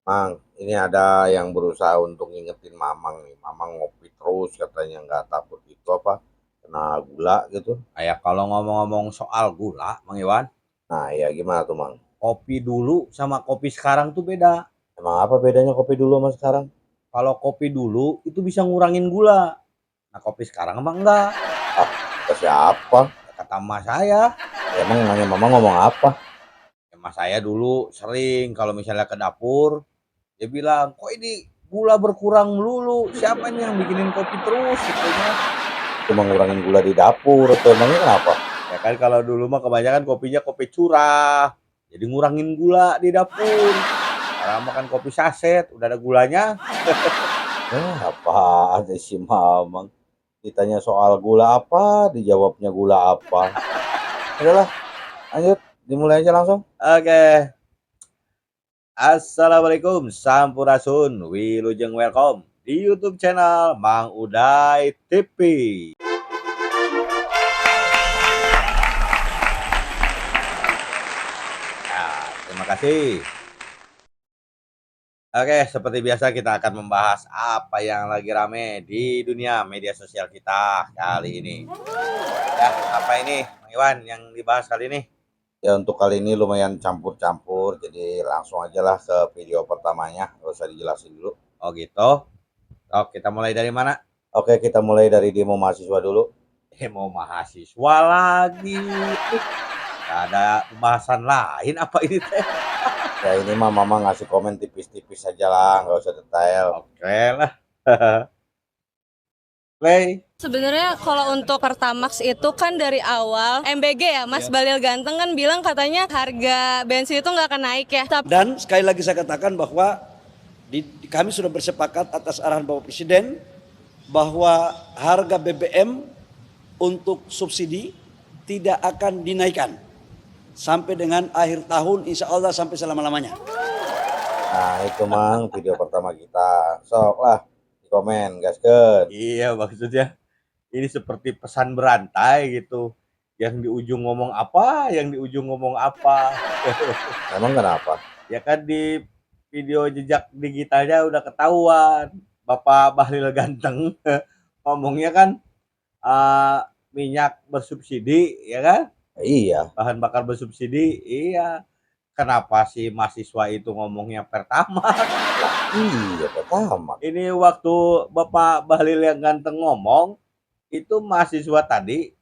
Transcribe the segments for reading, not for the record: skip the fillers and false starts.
Mang, ini ada yang berusaha untuk ngingetin Mamang nih. Mamang ngopi terus katanya nggak takut itu apa kena gula gitu. Kayak kalau ngomong-ngomong soal gula, Mang Iwan, Nah, ya gimana tuh Mang? kopi dulu sama kopi sekarang tuh beda. Emang apa bedanya kopi dulu sama sekarang? Kalau kopi dulu itu bisa ngurangin gula. Nah, kopi sekarang emang enggak. Ah, kata siapa? Ya, kata emak saya. Emang nanya Mama ngomong apa? Emak saya dulu sering kalau misalnya ke dapur, dia bilang, kok ini gula berkurang melulu. Siapa ini yang bikinin kopi terus? Katanya. Cuma ngurangin gula di dapur atau emangnya kenapa? Ya kan kalau dulu mah kebanyakan kopinya kopi curah. Jadi ngurangin gula di dapur. Sekarang makan kopi saset, udah ada gulanya. Apa ada si Mamang? Ditanya soal gula apa, dijawabnya gula apa. Udahlah, lanjut. Dimulai aja langsung. Oke. Assalamualaikum, sampurasun, wilujeng welcome di YouTube channel Mang Uday TV. Ya, terima kasih. Oke, seperti biasa kita akan membahas apa yang lagi rame di dunia media sosial kita kali ini. Ya, apa ini, Mang Iwan, yang dibahas kali ini? Ya untuk kali ini lumayan campur-campur, jadi langsung aja lah ke video pertamanya, nggak usah dijelasin dulu. Oh gitu. Oh, kita mulai dari mana? Oke, kita mulai dari demo mahasiswa dulu. Mau mahasiswa lagi. Gak ada pembahasan lain apa ini teh? Ya ini mah mama ngasih komen tipis-tipis aja lah, nggak usah detail. Oke lah. Play. Sebenarnya kalau untuk Pertamax itu kan dari awal MBG ya, Mas Balil Ganteng kan bilang katanya harga bensin itu nggak akan naik ya. Dan sekali lagi saya katakan bahwa kami sudah bersepakat atas arahan Bapak Presiden bahwa harga BBM untuk subsidi tidak akan dinaikkan sampai dengan akhir tahun, insya Allah sampai selama-lamanya. Nah itu mang video pertama kita, sok lah di komen gaskeun. Iya, maksudnya ini seperti pesan berantai gitu. Yang di ujung ngomong apa, yang di ujung ngomong apa. Emang kenapa? Ya kan di video jejak digitalnya udah ketahuan. Bapak Bahlil Ganteng ngomongnya kan minyak bersubsidi, ya kan? Iya, Bahan bakar bersubsidi, iya. Kenapa sih mahasiswa itu ngomongnya pertama? iya pertama. Ini waktu Bapak Bahlil yang Ganteng ngomong, itu mahasiswa tadi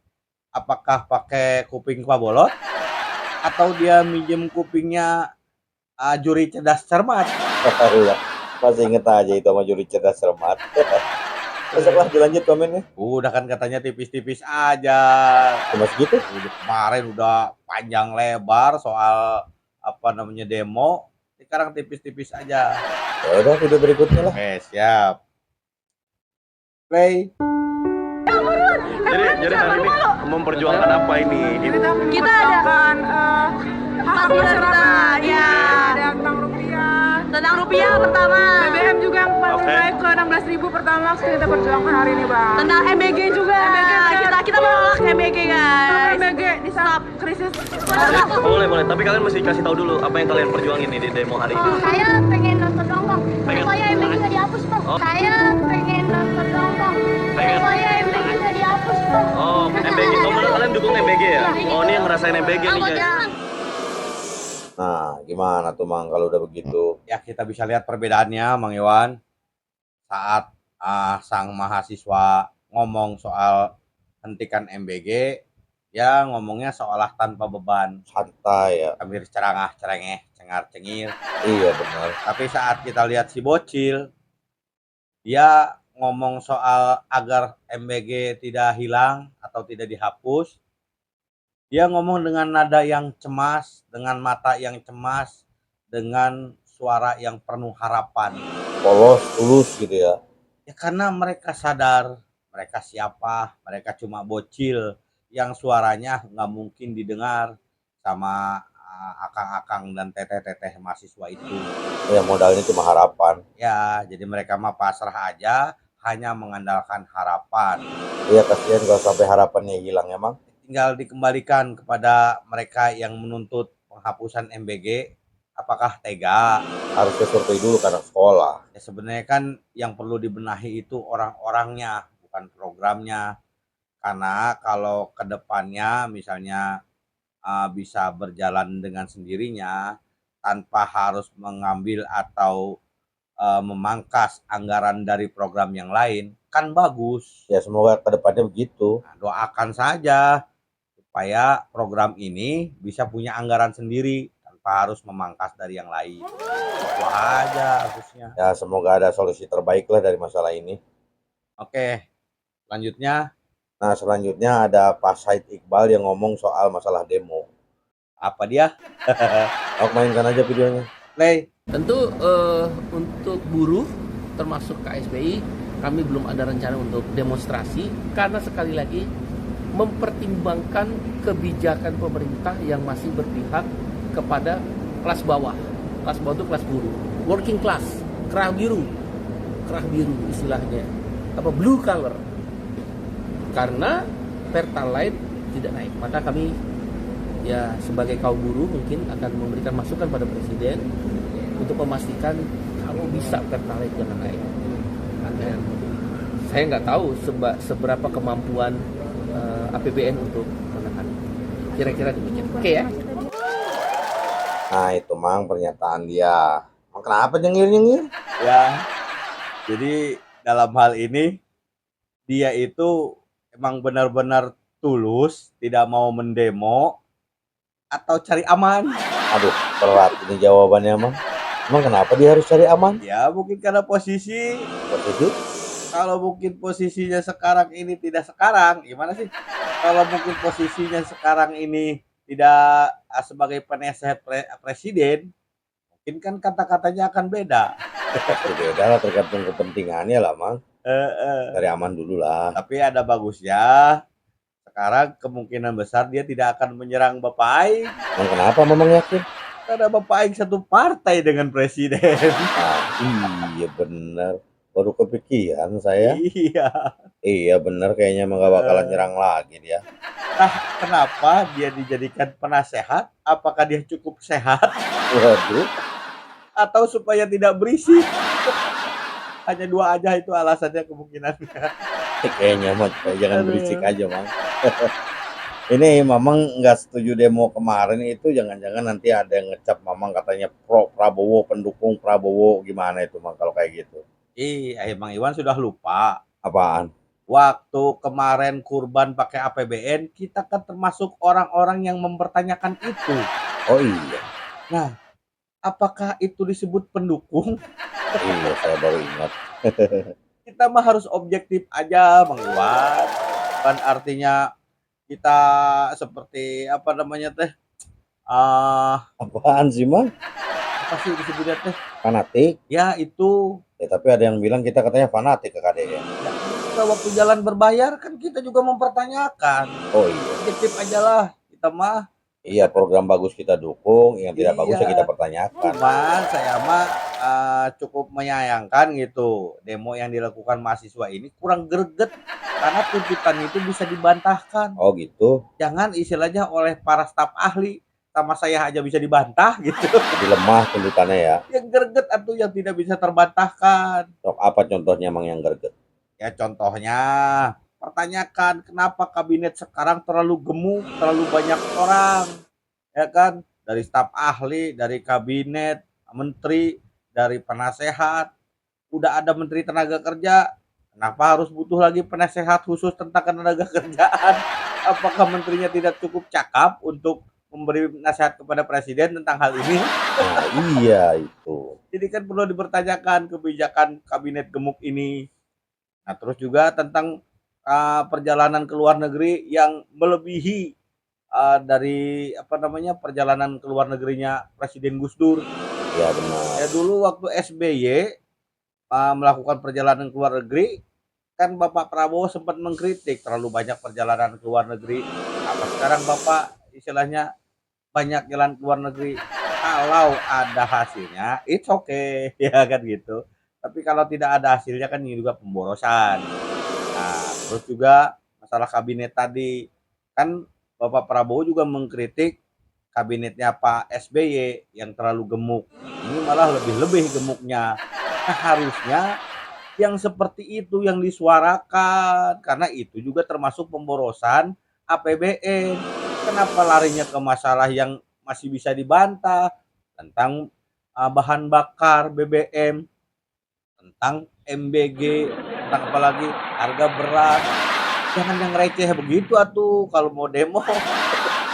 apakah pakai kuping pabolot atau dia minjem kupingnya juri cerdas cermat? Iya, masih inget aja itu sama juri cerdas cermat. Besok lah dilanjut komennya. Udah kan katanya tipis-tipis aja. Cuma segitu. Udah kemarin udah panjang lebar soal apa namanya demo. Sekarang tipis-tipis aja. Ya udah video berikutnya lah. Oke, siap. Play. Jadi hari ini memperjuangkan apa ini? Kita adakan hak masyarakat ya tentang rupiah pertama, BBM juga yang naik ke 16.000 pertama kita perjuangkan hari ini bang, tentang MBG juga, kita menolak MBG guys, MBG di saat krisis. Boleh, tapi kalian mesti kasih tahu dulu apa yang kalian perjuangin nih di demo hari ini. Saya pengen nonton dongkong. Pengen? Saya MBG nggak dihapus bang. Saya pengen nonton dongkong. Pengen? Saya MBG nggak dihapus bang. Oh, MBG. Oh, mana kalian dukung MBG ya? Oh, ini yang ngerasain MBG nih guys. Nah gimana tuh mang kalau udah begitu? Ya kita bisa lihat perbedaannya, Mang Iwan. Saat sang mahasiswa ngomong soal hentikan MBG, ya ngomongnya seolah tanpa beban, Santai ya. sambil cerangah cerengeh, cengar cengir. Iya benar. Tapi saat kita lihat si bocil, dia ngomong soal agar MBG tidak hilang atau tidak dihapus. Dia ngomong dengan nada yang cemas, dengan mata yang cemas, dengan suara yang penuh harapan. Polos, tulus gitu ya. Ya karena mereka sadar mereka siapa, mereka cuma bocil yang suaranya nggak mungkin didengar sama akang-akang dan teteh-teteh mahasiswa itu. Ya modalnya cuma harapan. Ya, jadi mereka mah pasrah aja, hanya mengandalkan harapan. Iya kasihan kalau sampai harapannya hilang emang. Tinggal dikembalikan kepada mereka yang menuntut penghapusan MBG apakah tega? Harus ke survei dulu karena sekolah. Ya sebenarnya kan yang perlu dibenahi itu orang-orangnya, bukan programnya. Karena kalau ke depannya misalnya bisa berjalan dengan sendirinya tanpa harus mengambil atau memangkas anggaran dari program yang lain, kan bagus. Ya semoga kedepannya begitu. Nah, doakan saja supaya program ini bisa punya anggaran sendiri tanpa harus memangkas dari yang lain. Itu aja harusnya. Ya semoga ada solusi terbaik lah dari masalah ini. Oke, selanjutnya Nah selanjutnya ada Pak Said Iqbal yang ngomong soal masalah demo. apa dia? Aku mainkan aja videonya. Play. Tentu untuk buruh termasuk KSPI kami belum ada rencana untuk demonstrasi karena sekali lagi mempertimbangkan kebijakan pemerintah yang masih berpihak kepada kelas bawah. Kelas bawah itu kelas buruh, working class, kerah biru istilahnya, apa blue color. Karena Pertalite tidak naik, maka kami ya sebagai kaum buruh mungkin akan memberikan masukan pada presiden untuk memastikan kalau bisa Pertalite jangan naik. Dan saya nggak tahu seberapa kemampuan APBN untuk menekan. Kira-kira demikian. Oke ya. Nah itu Mang pernyataan dia. Mang kenapa nyengir-nyengir? Ya, jadi dalam hal ini dia itu emang benar-benar tulus tidak mau mendemo atau cari aman. Aduh berat ini jawabannya Mang. Emang kenapa dia harus cari aman? Ya mungkin karena posisi. Kalau mungkin posisinya sekarang ini tidak sekarang, gimana sih? Kalau mungkin posisinya sekarang ini tidak sebagai penasehat presiden, mungkin kan kata-katanya akan beda. Pasti beda lah tergantung kepentingannya lah Mang. Cari aman dulu lah. Tapi ada bagusnya. Sekarang kemungkinan besar dia tidak akan menyerang Bapak Aing. Emang kenapa Mamang yakin? Karena Bapak Aing satu partai dengan presiden. Iya bener. Baru kepikiran saya. Iya. Iya bener kayaknya emang gak bakalan nyerang lagi dia. Nah, kenapa dia dijadikan penasehat? Apakah dia cukup sehat? Waduh. Atau supaya tidak berisik? Hanya dua aja itu alasannya kemungkinannya. Kayaknya mah jangan berisik aja Mang. Ini Mamang nggak setuju demo kemarin itu jangan-jangan nanti ada yang ngecap Mamang katanya pro Prabowo, pendukung Prabowo, gimana itu Mang kalau kayak gitu? Emang Iwan sudah lupa. Apaan? Waktu kemarin kurban pakai APBN, kita kan termasuk orang-orang yang mempertanyakan itu. Oh iya. Nah, apakah itu disebut pendukung? Iya saya baru ingat. Kita mah harus objektif aja, Bang Iwan. Kan artinya kita seperti apa namanya teh? Apaan sih Mang? Apa sih disebutnya teh? Fanatik? Ya itu. Ya tapi ada yang bilang kita katanya fanatik ke KDN. Kita waktu jalan berbayar kan kita juga mempertanyakan. Oh iya. Objektif aja lah kita mah. Iya program bagus kita dukung, yang tidak bagus ya Iya. kita pertanyakan. Cuman saya mah cukup menyayangkan gitu. Demo yang dilakukan mahasiswa ini kurang greget karena tuntutan itu bisa dibantahkan. Oh gitu. Jangan istilahnya oleh para staf ahli sama saya aja bisa dibantah gitu. Jadi lemah tuntutannya ya. Yang greget atau yang tidak bisa terbantahkan. Sok apa contohnya Mang yang greget? Ya contohnya pertanyakan kenapa kabinet sekarang terlalu gemuk, terlalu banyak orang. Ya kan? Dari staf ahli, dari kabinet, menteri, dari penasehat. Udah ada menteri tenaga kerja. Kenapa harus butuh lagi penasehat khusus tentang tenaga kerjaan? Apakah menterinya tidak cukup cakap untuk memberi nasihat kepada presiden tentang hal ini? Nah iya itu. Jadi kan perlu dipertanyakan kebijakan kabinet gemuk ini. Nah terus juga tentang perjalanan ke luar negeri yang melebihi dari apa namanya perjalanan ke luar negerinya Presiden Gus Dur. Iya benar. Ya dulu waktu SBY melakukan perjalanan ke luar negeri, kan Bapak Prabowo sempat mengkritik terlalu banyak perjalanan ke luar negeri. Apa sekarang Bapak istilahnya banyak jalan ke luar negeri? Kalau ada hasilnya, it's okay, ya kan gitu. Tapi kalau tidak ada hasilnya kan ini juga pemborosan. Nah, terus juga masalah kabinet tadi, kan Bapak Prabowo juga mengkritik kabinetnya Pak SBY yang terlalu gemuk. Ini malah lebih-lebih gemuknya. Nah, harusnya yang seperti itu yang disuarakan, karena itu juga termasuk pemborosan APBN. Kenapa larinya ke masalah yang masih bisa dibantah tentang bahan bakar BBM, tentang MBG, tentang apalagi harga beras. Jangan yang receh begitu atuh kalau mau demo.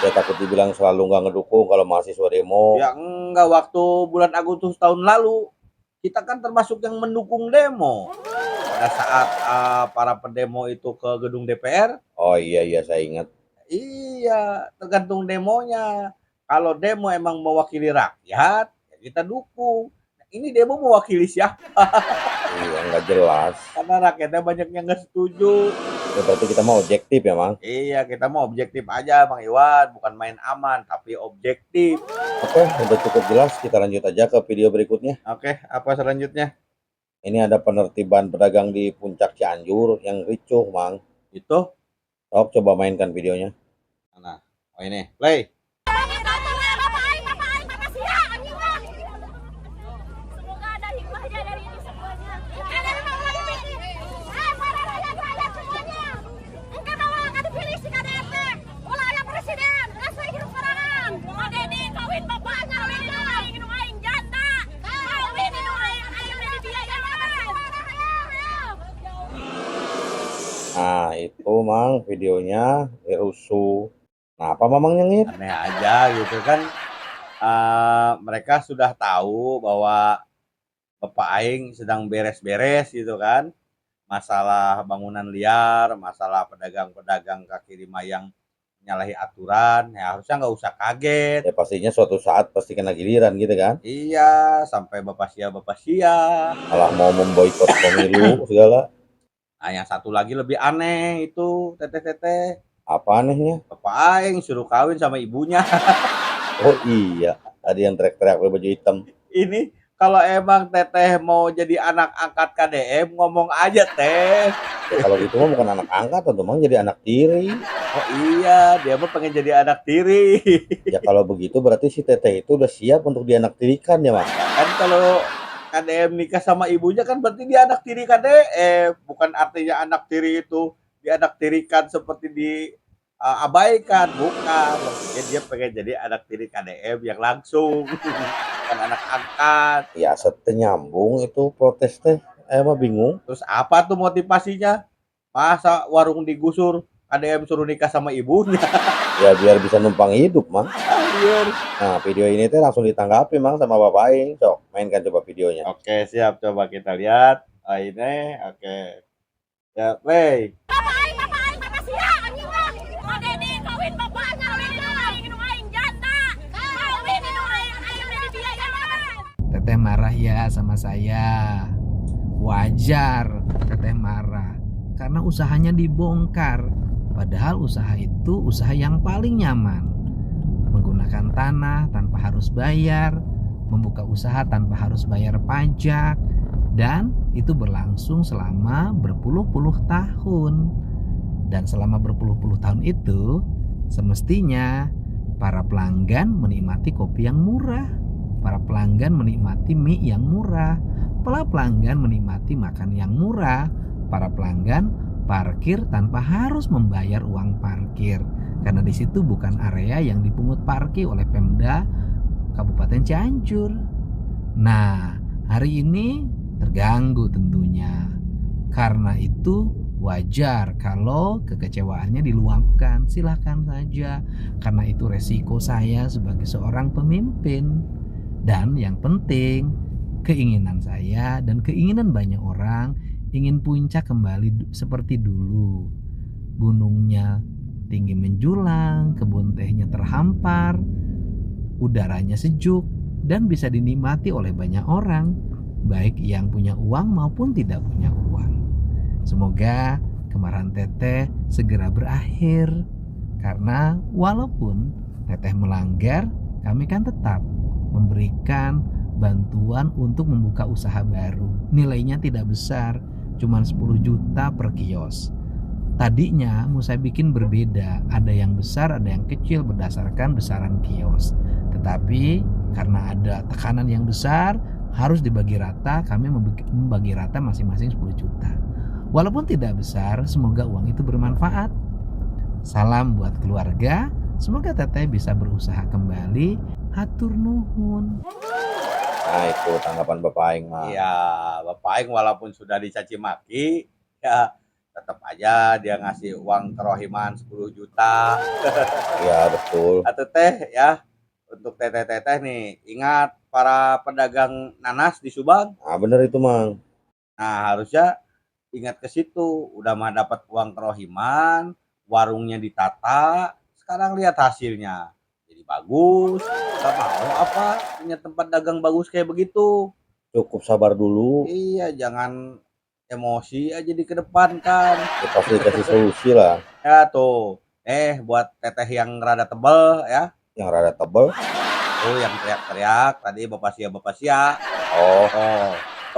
Ya takut dibilang selalu nggak ngedukung kalau mahasiswa demo. Ya enggak, waktu bulan Agustus tahun lalu kita kan termasuk yang mendukung demo. Pada saat para pendemo itu ke gedung DPR, Oh iya saya ingat. iya, tergantung demonya. Kalau demo emang mewakili rakyat, ya kita dukung. Ini demo mewakili siapa? Iya nggak jelas. Karena rakyatnya banyak yang nggak setuju. Ya, berarti kita mau objektif ya Mang. Iya, kita mau objektif aja Bang Iwan, bukan main aman, tapi objektif. Oke, udah cukup jelas. Kita lanjut aja ke video berikutnya. Oke, apa selanjutnya? Ini ada penertiban pedagang di Puncak Cianjur yang ricuh, Mang. Itu, Sok coba mainkan videonya. mana? Oh ini, play. Semoga ada hikmahnya dari ini semuanya. Para rakyat semuanya. Engkau bawa akan dipilih si KDRT. Ulah yang presiden. Asal hidup sorangan. Madeni kawin bapaknya. Kawin aing janda. Kawin aing dari biaya. Nah, itu Mang videonya rusuh. Nah, apa Mamang nyengir? Aneh aja gitu kan. Mereka sudah tahu bahwa Bapak Aing sedang beres-beres gitu kan. Masalah bangunan liar, masalah pedagang-pedagang kaki lima yang menyalahi aturan. Ya harusnya nggak usah kaget. Ya pastinya suatu saat pasti kena giliran gitu kan. Iya, sampai Bapak Sia. Malah mau memboikot pemilu segala. Nah, yang satu lagi lebih aneh itu, teteh-teteh. Apa anehnya? Bapak Aing suruh kawin sama ibunya. Oh iya, tadi yang teriak-teriak pakai baju hitam. Ini kalau emang teteh mau jadi anak angkat KDM, ngomong aja teh. Ya, kalau gitu mah bukan anak angkat, tentu Mang jadi anak tiri. Oh iya, dia mah pengen jadi anak tiri. Ya kalau begitu berarti si Teteh itu udah siap untuk dianaktirikan ya Mang. Kan kalau KDM nikah sama ibunya kan berarti dia anak tiri KDM. Bukan artinya anak tiri itu dianaktirikan seperti diabaikan, bukan. Maksudnya dia pengen jadi anak tiri KDM yang langsung, bukan anak angkat. Ya nyambung itu protes teh. Mah bingung. Terus apa tuh motivasinya? Masa warung digusur, KDM suruh nikah sama ibunya? Ya biar bisa numpang hidup Mang. Anjir. Nah video ini teh langsung ditanggapi Mang sama Bapak Aing. Sok mainkan coba videonya. Oke, siap, coba kita lihat. Oh, ini, oke. Ya, play. Bapak sia anjing mah. Madeni kawin bapaknya. Kawin aing janda. Kawin aing dari biaya. Teteh marah ya sama saya. Wajar Teteh marah karena usahanya dibongkar. Padahal usaha itu usaha yang paling nyaman. Menggunakan tanah tanpa harus bayar, membuka usaha tanpa harus bayar pajak, dan itu berlangsung selama berpuluh-puluh tahun. Dan selama berpuluh-puluh tahun itu semestinya para pelanggan menikmati kopi yang murah, para pelanggan menikmati mie yang murah, para pelanggan menikmati makan yang murah, para pelanggan parkir tanpa harus membayar uang parkir karena di situ bukan area yang dipungut parkir oleh Pemda Kabupaten Cianjur. Nah, hari ini terganggu tentunya. Karena itu wajar kalau kekecewaannya diluapkan, silakan saja. Karena itu resiko saya sebagai seorang pemimpin. Dan yang penting, keinginan saya dan keinginan banyak orang ingin puncak kembali seperti dulu. Gunungnya tinggi menjulang, kebun tehnya terhampar, udaranya sejuk dan bisa dinikmati oleh banyak orang, baik yang punya uang maupun tidak punya uang. Semoga kemarahan Teteh segera berakhir, karena walaupun Teteh melanggar, kami kan tetap memberikan bantuan untuk membuka usaha baru. Nilainya tidak besar, cuma 10 juta per kios. Tadinya mau saya bikin berbeda, ada yang besar, ada yang kecil berdasarkan besaran kios. Tetapi karena ada tekanan yang besar, harus dibagi rata, kami membagi rata masing-masing 10 juta. Walaupun tidak besar, semoga uang itu bermanfaat. Salam buat keluarga, semoga Teteh bisa berusaha kembali. Hatur nuhun. Nah itu tanggapan Bapak Aing mah. Iya, Bapak Aing walaupun sudah dicaci maki, ya tetap aja dia ngasih uang kerohiman 10 juta. Iya betul. Atau teh ya, untuk teteh-teteh nih, ingat para pedagang nanas di Subang. Nah bener itu Mang. Nah harusnya ingat ke situ, udah mah dapat uang kerohiman, warungnya ditata, sekarang lihat hasilnya. Jadi bagus, gak mau apa punya tempat dagang bagus kayak begitu. Cukup sabar dulu. Iya, jangan emosi aja di kedepan kan. Ya, pasti kasih solusi lah. Ya tuh, buat teteh yang rada tebel ya, Yang rada tebel. tuh yang teriak-teriak tadi Bapak Sia. Oh,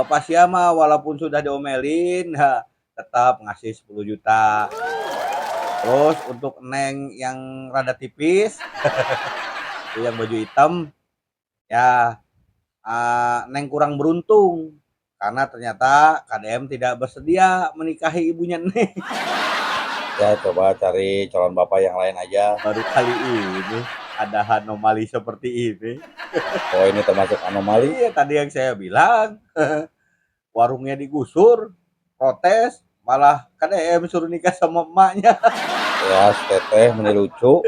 Bapak Sia mah walaupun sudah diomelin, tetap ngasih 10 juta. Terus untuk Neng yang rada tipis, itu yang baju hitam, ya Neng kurang beruntung. Karena ternyata KDM tidak bersedia menikahi ibunya Neng. ya coba cari calon bapak yang lain aja. Baru kali ini ada anomali seperti ini. Oh ini termasuk anomali. Iya tadi yang saya bilang, warungnya digusur, protes, malah KDM suruh nikah sama emaknya. Ya Teteh meni lucu.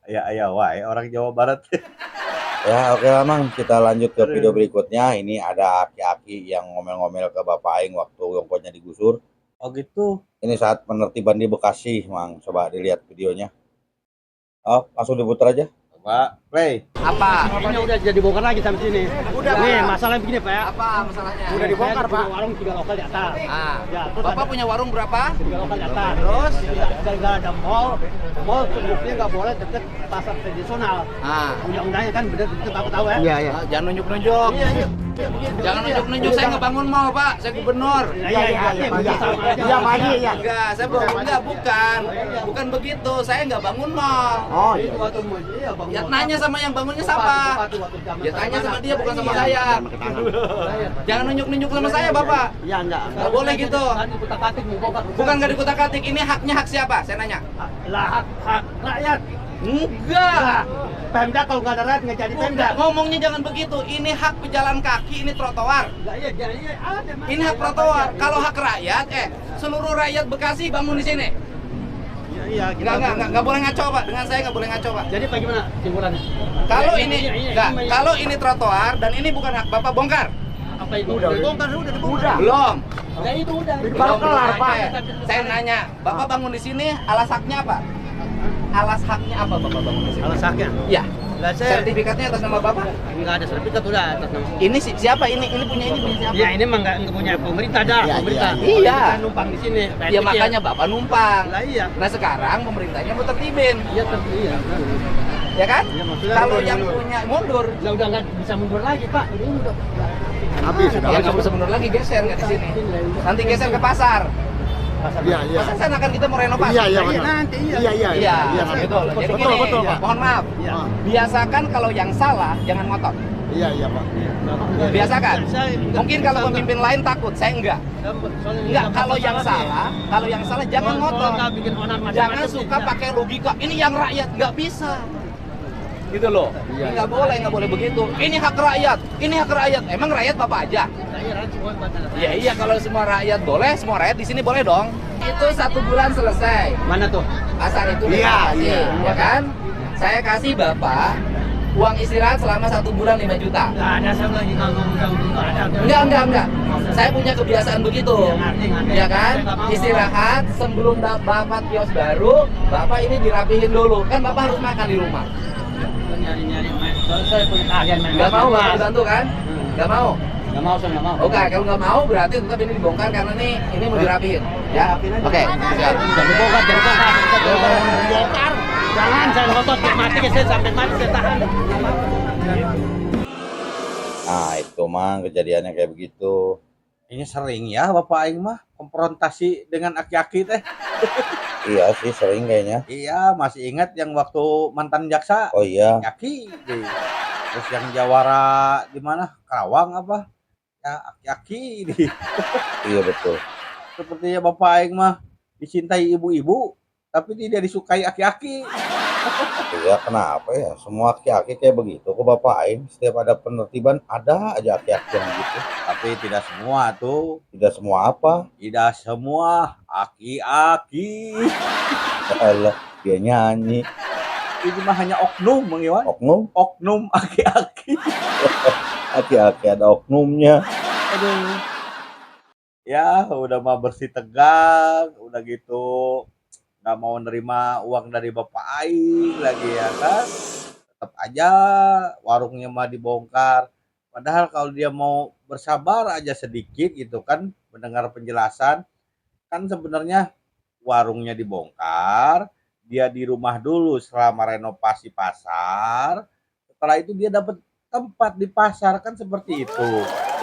Ya wae orang Jawa Barat. Ya oke lah Mang, kita lanjut ke video berikutnya. Ini ada aki-aki yang ngomel-ngomel ke Bapak Aing waktu yongkonya digusur. Oh gitu. Ini saat penertiban di Bekasi Mang, coba dilihat videonya. Oh langsung diputar aja. Coba play. Apa? Ini udah jadi bongkar lagi sampai sini. Udah, Nih, Pak. masalahnya begini, Pak ya. Apa masalahnya? Udah dibongkar, Pak. Warung 3 lokal di atas. Ah, Ya, terus Bapak punya warung berapa? 3 lokal di atas. Terus? Gara-gara ada mall tumbuhnya nggak boleh deket pasar tradisional. Ah, Undang-undangnya kan bener itu tahu ya. iya. Jangan nunjuk-nunjuk. Jangan nunjuk-nunjuk, saya ngebangun mall, Pak. Saya gubernur. Iya, maju ya. Enggak, saya bukan. Bukan begitu. Saya nggak bangun mall. Oh, itu waktu iya, Bang. Ya tanya sama yang bangunnya siapa? Ya tanya sama dia, bukan sama saya. Jangan nunjuk-nunjuk sama saya, Bapak. Iya, enggak. Nggak boleh gitu. Kan dikutak-atik mau bongkar. Bukan nggak dikutak-atik. Ini haknya hak siapa? Saya nanya. Lah, hak rakyat. Enggak. Pemda kalau nggak ada rakyat nggak jadi Pemda. Ngomongnya jangan begitu. Ini hak pejalan kaki, ini trotoar. Lah iya, ada. Ini hak trotoar. Kalau hak rakyat, seluruh rakyat Bekasi bangun di sini. Iya, Enggak boleh ngaco, Pak. Dengan saya nggak boleh ngaco, Pak. Jadi bagaimana simpulannya? Kalau ini kalau ini trotoar dan ini bukan hak Bapak bongkar. Apa itu? Udah dibongkar. Belum. Ya itu udah. Belum kelar, Pak. Saya nanya, Bapak bangun di sini alas haknya apa? Alas haknya apa Bapak bangun di sini? Alas haknya? Iya. Lah saya Sertifikatnya atas nama Bapak? enggak ada sertifikat udah atas nama. Ini siapa ini? Ini punya siapa? Ya ini mah enggak punya pemerintah dah, pemerintah. Iya. Kita numpang di sini. Ya makanya Bapak numpang. Lah iya. Nah sekarang pemerintahnya mau tertibin. Iya iya. Ya kan? Ya, maksudnya Kalau mundur yang dulu. punya mundur, Lah udah enggak bisa mundur lagi, Pak. Ini udah habis sudah. Ya nggak bisa mundur lagi, geser nggak di sini. Nanti geser ke pasar. Iya, iya. Pasar kan akan kita mau renovasi. Iya, nanti iya. Iya, betul. Jadi betul, gini, betul, Pak. mohon maaf. Iya. Biasakan kalau yang salah jangan ngotot. Iya, Pak. Biasakan. Mungkin kalau pemimpin lain takut, saya enggak. Enggak, kalau yang salah jangan ngotot. Jangan suka pakai logika. Ini yang rakyat nggak bisa. Gitu loh. Ini nggak boleh begitu. Ini hak rakyat. Emang rakyat Bapak aja? Iya, kalau semua rakyat boleh, semua rakyat di sini boleh dong. Itu 1 bulan selesai. Mana tuh? Pasar itu dikasih, ya kan? Saya kasih Bapak uang istirahat selama 1 bulan 5 juta. Enggak ada, saya lagi ngomong Enggak. Saya punya kebiasaan begitu. Ya kan? Istirahat sebelum dapat kios baru, Bapak ini dirapihin dulu. Kan Bapak harus makan di rumah. Nyari. Saya punya keahlian main. Nggak mau Bapak dibantu kan? Nggak mau? Enggak mau, saya enggak mau. Oke, kalau nggak mau berarti tetap ini dibongkar karena ini mau dirapihin. Ya? Oke. Siap. Jangan dibongkar. Bongkar. Jangan, saya ngotot mati, saya sampai mati saya tahan. Nah itu Mang kejadiannya kayak begitu. Ini sering ya Bapak aing mah konfrontasi dengan aki-aki teh. Iya sih sering kayaknya. Iya, masih ingat yang waktu mantan jaksa, Oh iya, aki-aki deh. Terus yang jawara di mana? Karawang apa? Ya aki-aki deh. iya betul. Sepertinya Bapak aing mah dicintai ibu-ibu, tapi tidak disukai aki-aki. Iya kenapa ya? Semua aki-aki kayak begitu kok Bapak Aing. Setiap ada penertiban ada aja aki-aki yang gitu. Tapi tidak semua tuh, Tidak semua apa? tidak semua aki-aki. Alah, dia nyanyi. Ini mah hanya oknum, Bang Iwan. Oknum? Oknum aki-aki. Aki-aki ada oknumnya. Aduh. Ya, udah mah bersih tegang, udah gitu nggak mau nerima uang dari Bapak aing lagi ya kan. Tetap aja warungnya mah dibongkar. Padahal kalau dia mau bersabar aja sedikit gitu kan, mendengar penjelasan, kan sebenarnya warungnya dibongkar, dia di rumah dulu selama renovasi pasar. Setelah itu dia dapat tempat di pasar kan seperti itu.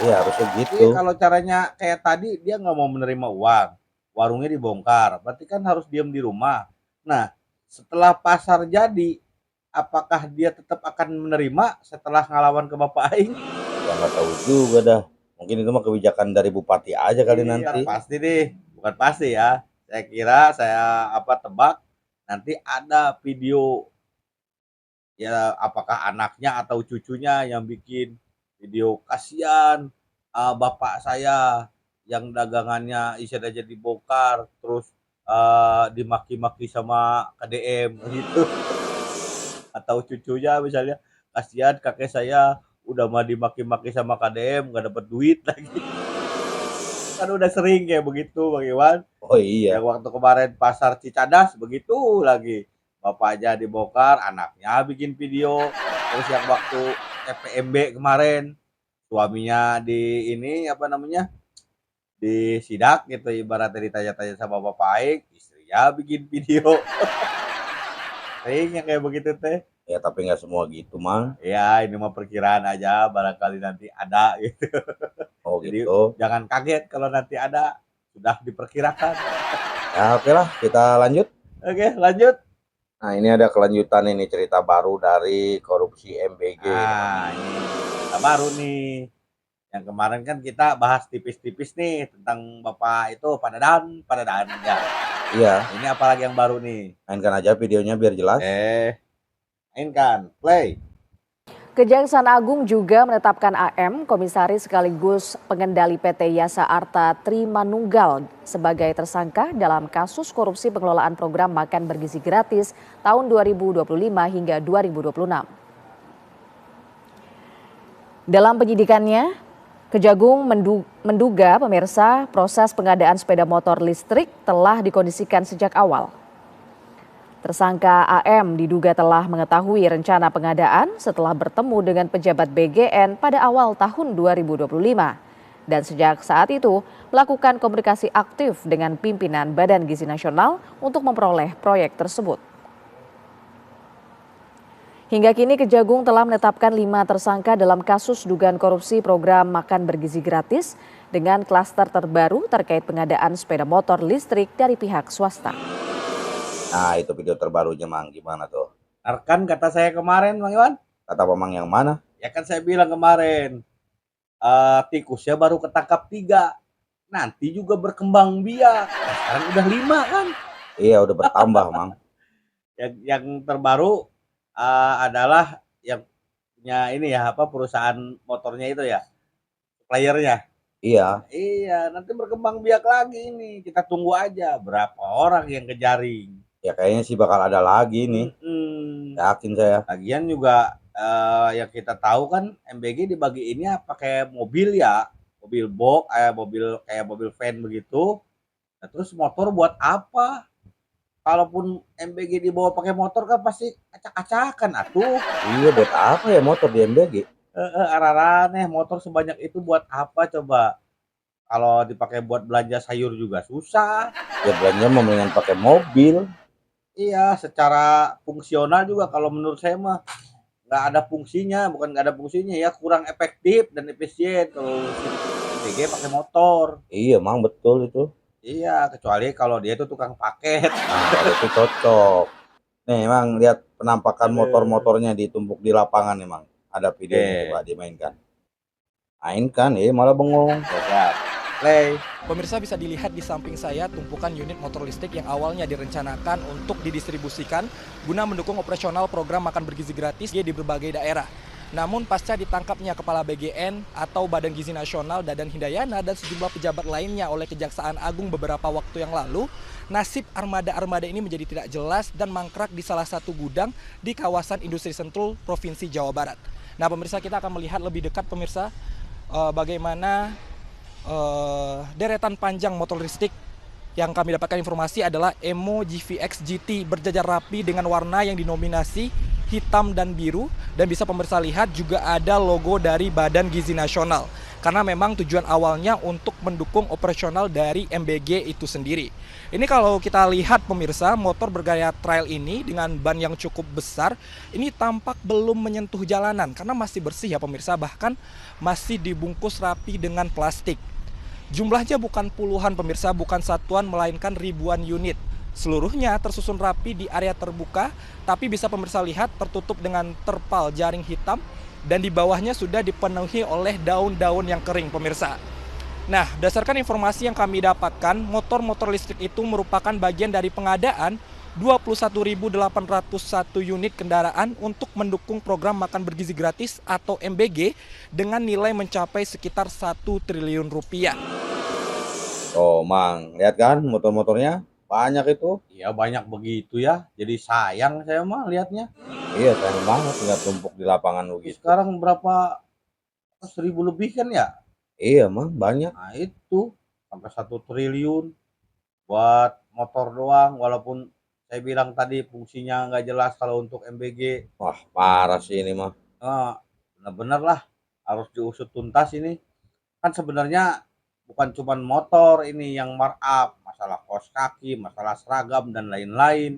Iya harusnya Tapi gitu. kalau caranya kayak tadi dia nggak mau menerima uang, warungnya dibongkar, berarti kan harus diam di rumah. Nah, setelah pasar jadi, apakah dia tetap akan menerima setelah ngelawan ke Bapak Aing? Ya nggak tahu juga dah. Mungkin itu mah kebijakan dari bupati aja kali Iya, nanti. pasti deh, bukan pasti ya. Saya kira saya tebak nanti ada video ya apakah anaknya atau cucunya yang bikin video kasihan bapak saya yang dagangannya istilahnya aja dibongkar terus dimaki-maki sama KDM gitu atau cucunya misalnya kasihan kakek saya udah mah dimaki-maki sama KDM nggak dapat duit lagi kan udah sering kayak begitu Bang Iwan. Oh iya. Yang waktu kemarin pasar Cicadas begitu lagi. Bapaknya dibongkar, anaknya bikin video. Terus yang waktu TPMB kemarin, suaminya di ini apa namanya? Disidak gitu ibaratnya ditanya-tanya sama Bapak Aik, istrinya bikin video. Sering yang kayak begitu teh. Ya tapi nggak semua gitu Mang. Ya ini mah perkiraan aja barangkali nanti ada gitu. Oh Jadi gitu. jangan kaget kalau nanti ada sudah diperkirakan. Ya oke lah kita lanjut. Oke, lanjut. Nah ini ada kelanjutan ini cerita baru dari korupsi MBG. Nah, ini cerita baru nih. Yang kemarin kan kita bahas tipis-tipis nih tentang Bapak itu Padadan ya. Iya. Ini apalagi yang baru nih? Mainkan aja videonya biar jelas. Mainkan, play. Kejaksaan Agung juga menetapkan AM, komisaris sekaligus pengendali PT Yasa Arta Trimanunggal sebagai tersangka dalam kasus korupsi pengelolaan program makan bergizi gratis tahun 2025 hingga 2026. Dalam penyidikannya, Kejagung menduga pemirsa proses pengadaan sepeda motor listrik telah dikondisikan sejak awal. Tersangka AM diduga telah mengetahui rencana pengadaan setelah bertemu dengan pejabat BGN pada awal tahun 2025 dan sejak saat itu melakukan komunikasi aktif dengan pimpinan Badan Gizi Nasional untuk memperoleh proyek tersebut. Hingga kini Kejagung telah menetapkan 5 tersangka dalam kasus dugaan korupsi program makan bergizi gratis dengan klaster terbaru terkait pengadaan sepeda motor listrik dari pihak swasta. Nah itu video terbarunya Mang, gimana tuh? Kan kata saya kemarin Bang Iwan. Kata Mamang yang mana? Ya kan saya bilang kemarin, tikusnya baru ketangkap 3, nanti juga berkembang biak. Nah, sekarang udah 5 kan? Iya udah bertambah Mang. Yang terbaru adalah yang punya ini ya perusahaan motornya itu ya, suppliernya. Iya. Iya, nanti berkembang biak lagi ini. Kita tunggu aja berapa orang yang kejaring. Ya kayaknya sih bakal ada lagi nih. Yakin saya. Lagian juga yang kita tahu kan MBG dibagiinnya pakai mobil ya, mobil box, mobil van begitu. Nah, terus motor buat apa? Kalaupun MBG dibawa pakai motor kan pasti acak-acakan atuh. Iya buat apa ya motor di MBG? Arah-arah motor sebanyak itu buat apa coba? Kalau dipakai buat belanja sayur juga susah. Ya belanja mendingan pakai mobil. Iya, secara fungsional juga kalau menurut saya mah nggak ada fungsinya, bukan nggak ada fungsinya ya, kurang efektif dan efisien kalau MBG pakai motor. Iya, Mang, betul itu. Iya, kecuali kalau dia itu tukang paket. Nah, kalau itu cocok. Nih, Mang, lihat penampakan motor-motornya ditumpuk di lapangan nih, Mang. Ada videonya, coba dimainkan. Mainkan, malah bengong. Siap. Play. Pemirsa bisa dilihat di samping saya tumpukan unit motor listrik yang awalnya direncanakan untuk didistribusikan guna mendukung operasional program makan bergizi gratis di berbagai daerah. Namun pasca ditangkapnya Kepala BGN atau Badan Gizi Nasional Dadan Hindayana dan sejumlah pejabat lainnya oleh Kejaksaan Agung beberapa waktu yang lalu, nasib armada-armada ini menjadi tidak jelas dan mangkrak di salah satu gudang di kawasan industri Sentul, Provinsi Jawa Barat. Nah, pemirsa, kita akan melihat lebih dekat, pemirsa, bagaimana deretan panjang motor listrik. Yang kami dapatkan informasi adalah Emo GVX GT berjajar rapi dengan warna yang dinominasi hitam dan biru, dan bisa pemirsa lihat juga ada logo dari Badan Gizi Nasional karena memang tujuan awalnya untuk mendukung operasional dari MBG itu sendiri. Ini kalau kita lihat, pemirsa, motor bergaya trail ini dengan ban yang cukup besar ini tampak belum menyentuh jalanan karena masih bersih ya pemirsa, bahkan masih dibungkus rapi dengan plastik. Jumlahnya bukan puluhan, pemirsa, bukan satuan melainkan ribuan unit. Seluruhnya tersusun rapi di area terbuka, tapi bisa pemirsa lihat tertutup dengan terpal jaring hitam dan di bawahnya sudah dipenuhi oleh daun-daun yang kering, pemirsa. Nah, berdasarkan informasi yang kami dapatkan, motor-motor listrik itu merupakan bagian dari pengadaan 21.801 unit kendaraan untuk mendukung program makan bergizi gratis atau MBG dengan nilai mencapai sekitar 1 triliun rupiah. Oh, Mang, lihat kan motor-motornya? Banyak itu. Iya, banyak begitu ya. Jadi sayang saya mah lihatnya. Iya, sayang banget nggak tumpuk di lapangan begitu. Sekarang berapa 1.000 lebih kan ya? Iya, Mang, banyak. Nah, itu sampai 1 triliun buat motor doang, walaupun saya bilang tadi fungsinya nggak jelas kalau untuk MBG. Wah, parah sih ini mah. Bener-bener lah harus diusut tuntas ini. Kan sebenarnya bukan cuma motor ini yang markup, masalah kaos kaki, masalah seragam dan lain-lain.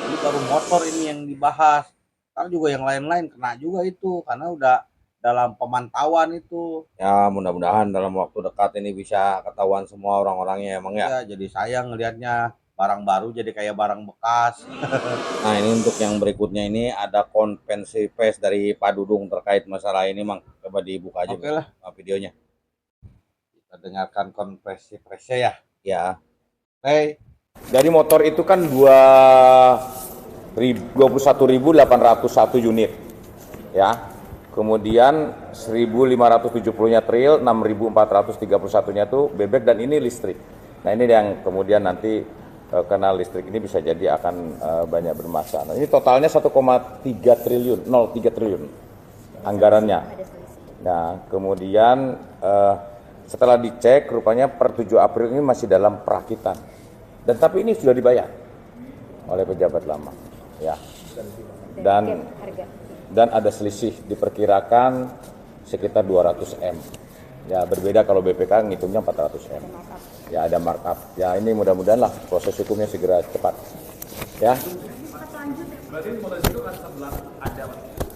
Ini baru motor ini yang dibahas. Karena juga yang lain-lain kena juga itu karena udah dalam pemantauan itu. Ya, mudah-mudahan dalam waktu dekat ini bisa ketahuan semua orang-orangnya, emang ya. Ya, jadi sayang ngelihatnya barang baru jadi kayak barang bekas. Nah, ini untuk yang berikutnya ini ada konferensi pers dari Pak Dudung terkait masalah ini, Mang. Coba dibuka aja. Oke lah videonya. Kita dengarkan konferensi persnya ya. Ya. Hey. Dari motor itu kan 21.801 unit. Ya. Kemudian 1.570-nya trail, 6.431-nya tuh bebek dan ini listrik. Nah, ini yang kemudian nanti karena listrik ini bisa jadi akan banyak bermasalah. Nah, ini totalnya 1,3 triliun, 0,3 triliun anggarannya. Nah, kemudian setelah dicek rupanya per 7 April ini masih dalam perakitan. Dan tapi ini sudah dibayar oleh pejabat lama, ya. Dan ada selisih diperkirakan sekitar 200 M. Ya, berbeda kalau BPK ngitungnya 400 M. Ya, ada markup. Ya, ini mudah-mudahan lah proses hukumnya segera cepat. Ya.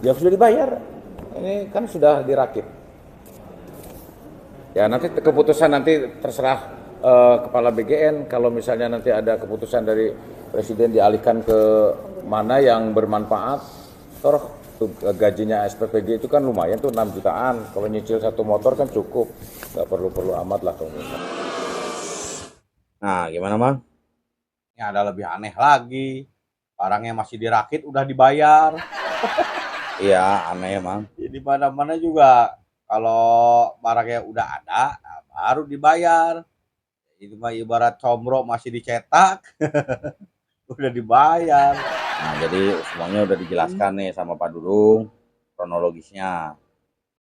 Ya, sudah dibayar. Ini kan sudah dirakit. Ya, nanti keputusan nanti terserah Kepala BGN. Kalau misalnya nanti ada keputusan dari Presiden dialihkan ke mana yang bermanfaat, toh gajinya SPPG itu kan lumayan tuh 6 jutaan. Kalau nyicil satu motor kan cukup, nggak perlu amat lah kalau misalnya. Nah, gimana, Mang? Ini ada lebih aneh lagi. Barangnya masih dirakit udah dibayar. Iya, aneh, Mang. Di mana-mana juga kalau barangnya udah ada, baru dibayar. Itu mah ibarat combro masih dicetak. Udah dibayar. Nah, jadi semuanya udah dijelaskan nih sama Pak Dudung kronologisnya.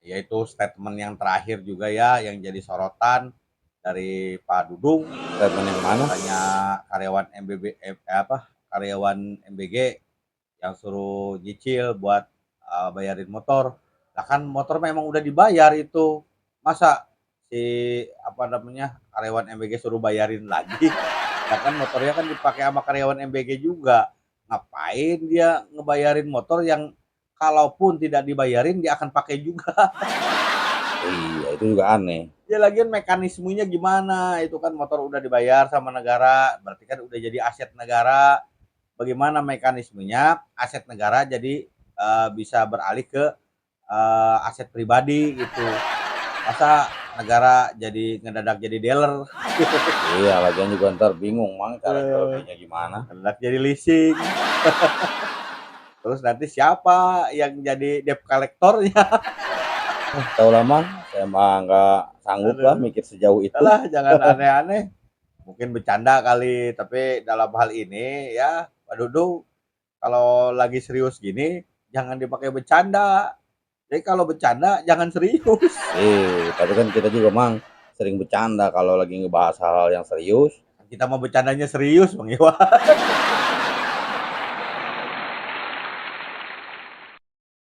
Yaitu statement yang terakhir juga ya yang jadi sorotan dari Pak Dudung. Statement yang mana? Katanya karyawan karyawan MBG yang suruh nyicil buat bayarin motor. Nah, kan motor memang udah dibayar itu. Masa si karyawan MBG suruh bayarin lagi? Nah, kan motornya kan dipakai sama karyawan MBG juga. Ngapain dia ngebayarin motor yang kalaupun tidak dibayarin dia akan pakai juga? Iya, itu juga aneh. Ya lagian mekanismenya gimana? Itu kan motor udah dibayar sama negara, berarti kan udah jadi aset negara. Bagaimana mekanismenya aset negara jadi bisa beralih ke aset pribadi gitu. Masa negara jadi ngedadak jadi dealer? Iya, lagian juga ntar bingung mang cara jualnya gimana. Ngedadak jadi leasing. Terus nanti siapa yang jadi debt collectornya? Tahu lah mang, saya mah nggak sanggup lah mikir sejauh itu. Lah, jangan aneh-aneh. Mungkin bercanda kali, tapi dalam hal ini ya, Pak Dudu, kalau lagi serius gini jangan dipakai bercanda. Jadi kalau bercanda jangan serius. Tapi kan kita juga mang sering bercanda kalau lagi ngebahas hal-hal yang serius. Kita mau bercandanya serius, Bang Iwan.